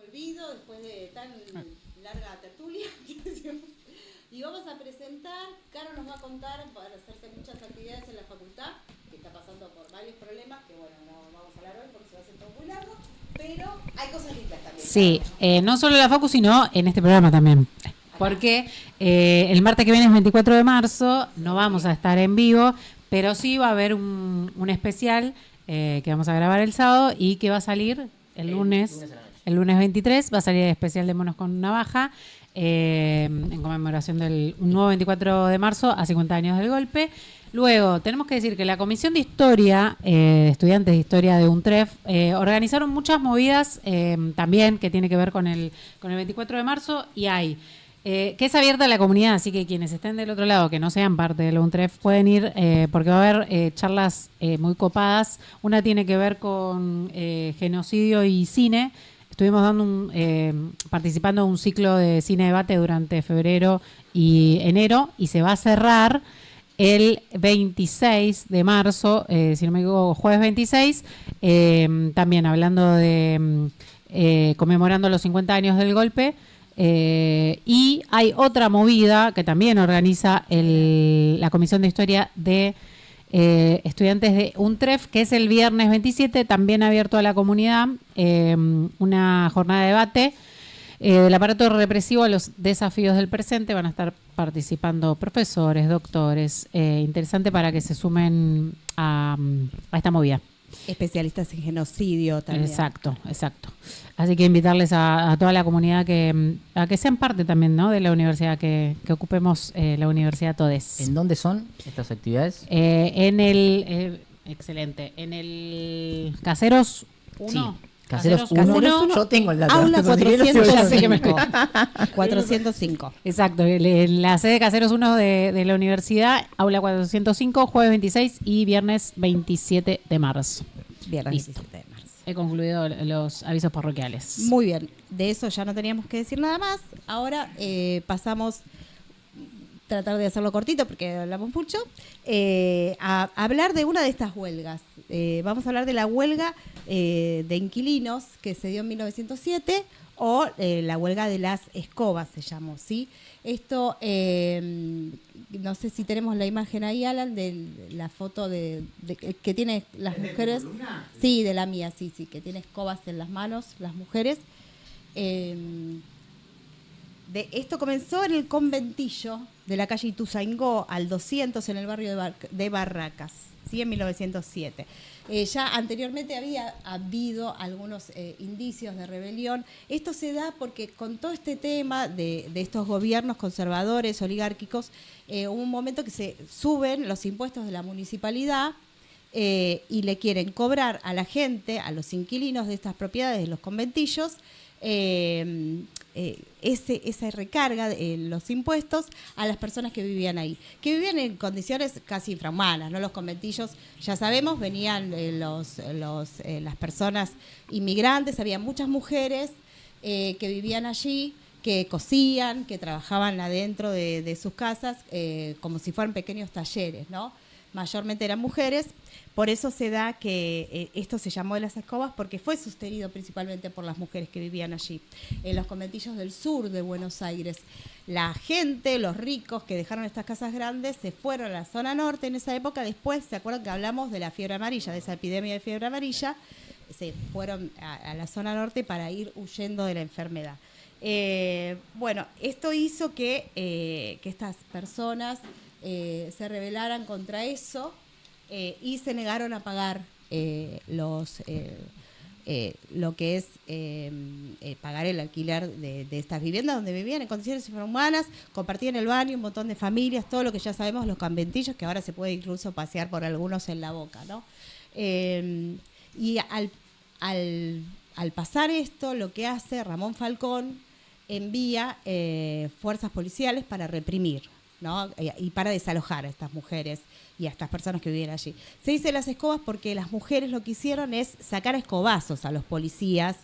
olvido después de tan larga tertulia. Y vamos a presentar, Caro nos va a contar, para hacerse muchas actividades en la facultad, que está pasando por varios problemas, que bueno, no vamos a hablar hoy porque se va a hacer todo muy largo, pero hay cosas lindas también. Sí, no solo en la facu, sino en este programa también. Porque el martes que viene es 24 de marzo, no vamos a estar en vivo, pero sí va a haber un especial que vamos a grabar el sábado y que va a salir el lunes 23, va a salir el especial de Monos con Navaja, en conmemoración del un nuevo 24 de marzo a 50 años del golpe. Luego, tenemos que decir que la Comisión de Historia, estudiantes de Historia de UNTREF, organizaron muchas movidas también que tiene que ver con el 24 de marzo y hay... que es abierta a la comunidad, así que quienes estén del otro lado, que no sean parte de la UNTREF, pueden ir porque va a haber charlas muy copadas. Una tiene que ver con genocidio y cine. Estuvimos participando en un ciclo de cine debate durante febrero y enero y se va a cerrar el 26 de marzo, si no me equivoco, jueves 26, también hablando de conmemorando los 50 años del golpe. Y hay otra movida que también organiza la Comisión de Historia de estudiantes de UNTREF, que es el viernes 27, también abierto a la comunidad, una jornada de debate del aparato represivo a los desafíos del presente. Van a estar participando profesores, doctores, interesante para que se sumen a esta movida. Especialistas en genocidio también. Exacto. Así que invitarles a toda la comunidad a que sean parte también, ¿no?, de la universidad, que ocupemos la universidad todes. ¿En dónde son estas actividades? Excelente, en el Caseros 1. Sí. Caseros 1. Yo tengo el dato. Aula 405. 405. Exacto, en la sede Caseros 1 de la universidad, aula 405, jueves 26 y viernes 27 de marzo. Viernes Listo. 27 de marzo. He concluido los avisos parroquiales. Muy bien, de eso ya no teníamos que decir nada más. Ahora pasamos, tratar de hacerlo cortito porque hablamos mucho, a hablar de una de estas huelgas. Vamos a hablar de la huelga de inquilinos que se dio en 1907, o la huelga de las escobas se llamó, ¿sí? Esto, no sé si tenemos la imagen ahí, Alan, de la foto de que tiene las mujeres. Sí, de la mía, sí, que tiene escobas en las manos, las mujeres. Esto comenzó en el conventillo de la calle Ituzaingó al 200 en el barrio de Barracas, ¿sí?, en 1907. Ya anteriormente había habido algunos indicios de rebelión. Esto se da porque con todo este tema de estos gobiernos conservadores, oligárquicos, hubo un momento que se suben los impuestos de la municipalidad y le quieren cobrar a la gente, a los inquilinos de estas propiedades, de los conventillos, esa recarga de los impuestos a las personas que vivían ahí, que vivían en condiciones casi infrahumanas, ¿no? Los conventillos, ya sabemos, venían las personas inmigrantes, había muchas mujeres que vivían allí, que cosían, que trabajaban adentro de sus casas, como si fueran pequeños talleres, ¿no? Mayormente eran mujeres. Por eso se da que esto se llamó de las escobas, porque fue sostenido principalmente por las mujeres que vivían allí, en los conventillos del sur de Buenos Aires. La gente, los ricos que dejaron estas casas grandes, se fueron a la zona norte en esa época. Después, ¿se acuerdan que hablamos de la fiebre amarilla, de esa epidemia de fiebre amarilla? Se fueron a la zona norte para ir huyendo de la enfermedad. Bueno, esto hizo que estas personas se rebelaran contra eso. Y se negaron a pagar lo que es pagar el alquiler de estas viviendas donde vivían en condiciones infrahumanas, compartían el baño, un montón de familias, todo lo que ya sabemos, los conventillos, que ahora se puede incluso pasear por algunos en la Boca, ¿no? Y al pasar esto, lo que hace Ramón Falcón, envía fuerzas policiales para reprimir, ¿no? Y para desalojar a estas mujeres y a estas personas que vivían allí. Se dice las escobas porque las mujeres lo que hicieron es sacar a escobazos a los policías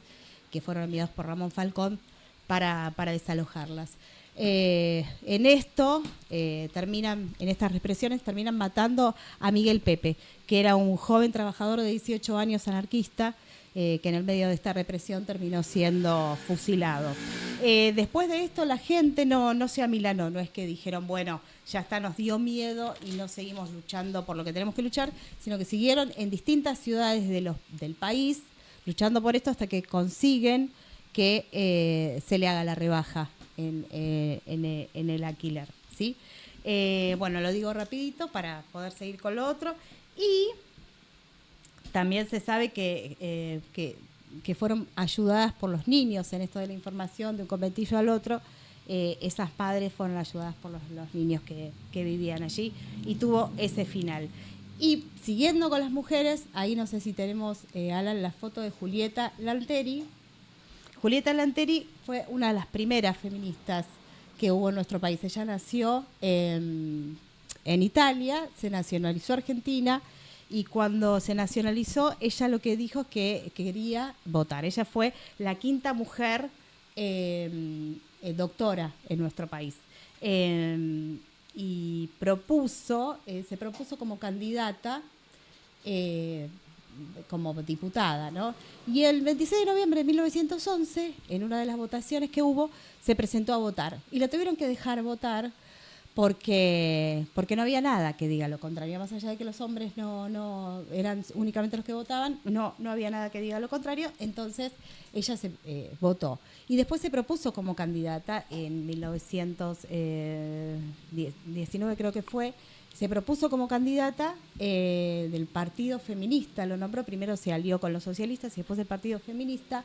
que fueron enviados por Ramón Falcón para desalojarlas. En esto, en estas represiones, terminan matando a Miguel Pepe, que era un joven trabajador de 18 años anarquista, que en el medio de esta represión terminó siendo fusilado. Después de esto la gente no se amilanó, no es que dijeron, bueno, ya está, nos dio miedo y no seguimos luchando por lo que tenemos que luchar, sino que siguieron en distintas ciudades del país luchando por esto hasta que consiguen que se le haga la rebaja en el alquiler, ¿sí? Bueno, lo digo rapidito para poder seguir con lo otro. Y también se sabe que fueron ayudadas por los niños en esto de la información de un conventillo al otro. Esas padres fueron ayudadas por los niños que vivían allí y tuvo ese final. Y siguiendo con las mujeres, ahí no sé si tenemos, Alan, la foto de Julieta Lanteri. Julieta Lanteri fue una de las primeras feministas que hubo en nuestro país. Ella nació en Italia, se nacionalizó argentina, y cuando se nacionalizó, ella lo que dijo es que quería votar. Ella fue la quinta mujer doctora en nuestro país. Y se propuso como candidata, como diputada, ¿no? Y el 26 de noviembre de 1911, en una de las votaciones que hubo, se presentó a votar. Y la tuvieron que dejar votar porque no había nada que diga lo contrario. Más allá de que los hombres no eran únicamente los que votaban, no había nada que diga lo contrario. Entonces ella se votó. Y después se propuso como candidata en 1919, creo que fue. Se propuso como candidata del Partido Feminista, lo nombró, primero se alió con los socialistas y después del Partido Feminista,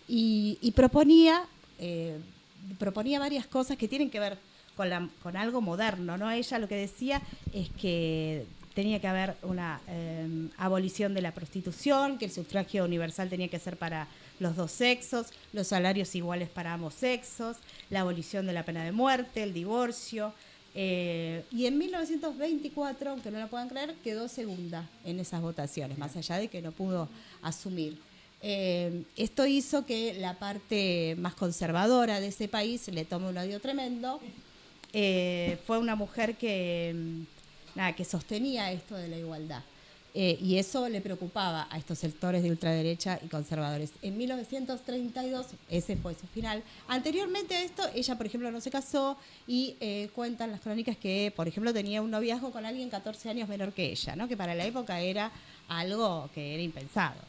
y proponía varias cosas que tienen que ver con algo moderno, ¿no? Ella lo que decía es que tenía que haber una abolición de la prostitución, que el sufragio universal tenía que ser para los dos sexos, los salarios iguales para ambos sexos, la abolición de la pena de muerte, el divorcio. Y en 1924, aunque no lo puedan creer, quedó segunda en esas votaciones, más allá de que no pudo asumir. Esto hizo que la parte más conservadora de ese país le tome un odio tremendo. Fue una mujer que sostenía esto de la igualdad. Y eso le preocupaba a estos sectores de ultraderecha y conservadores. En 1932, ese fue su final. Anteriormente a esto, ella, por ejemplo, no se casó y cuentan las crónicas que, por ejemplo, tenía un noviazgo con alguien 14 años menor que ella, ¿no? Que para la época era algo que era impensado.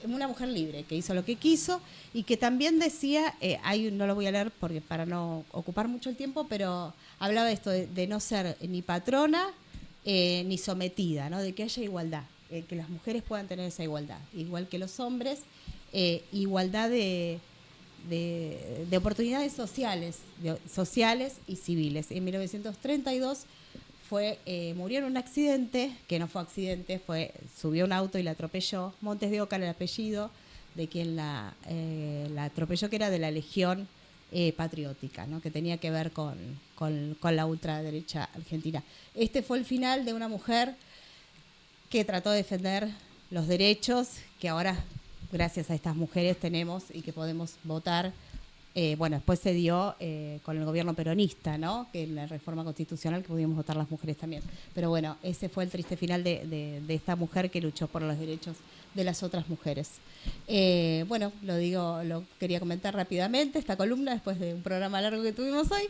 Una mujer libre, que hizo lo que quiso y que también decía, no lo voy a leer porque para no ocupar mucho el tiempo, pero hablaba de esto de no ser ni patrona, ni sometida, ¿no? De que haya igualdad, que las mujeres puedan tener esa igualdad, igual que los hombres, igualdad de oportunidades sociales y civiles. En 1932 murió en un accidente, que no fue accidente, subió a un auto y la atropelló. Montes de Oca era el apellido de quien la atropelló, que era de la Legión Patriótica, ¿no? Que tenía que ver con la ultraderecha argentina. Este fue el final de una mujer que trató de defender los derechos que ahora, gracias a estas mujeres, tenemos y que podemos votar. Después se dio con el gobierno peronista, ¿no? Que en la reforma constitucional que pudimos votar las mujeres también. Pero bueno, ese fue el triste final de esta mujer que luchó por los derechos de las otras mujeres. Lo quería comentar rápidamente, esta columna, después de un programa largo que tuvimos hoy.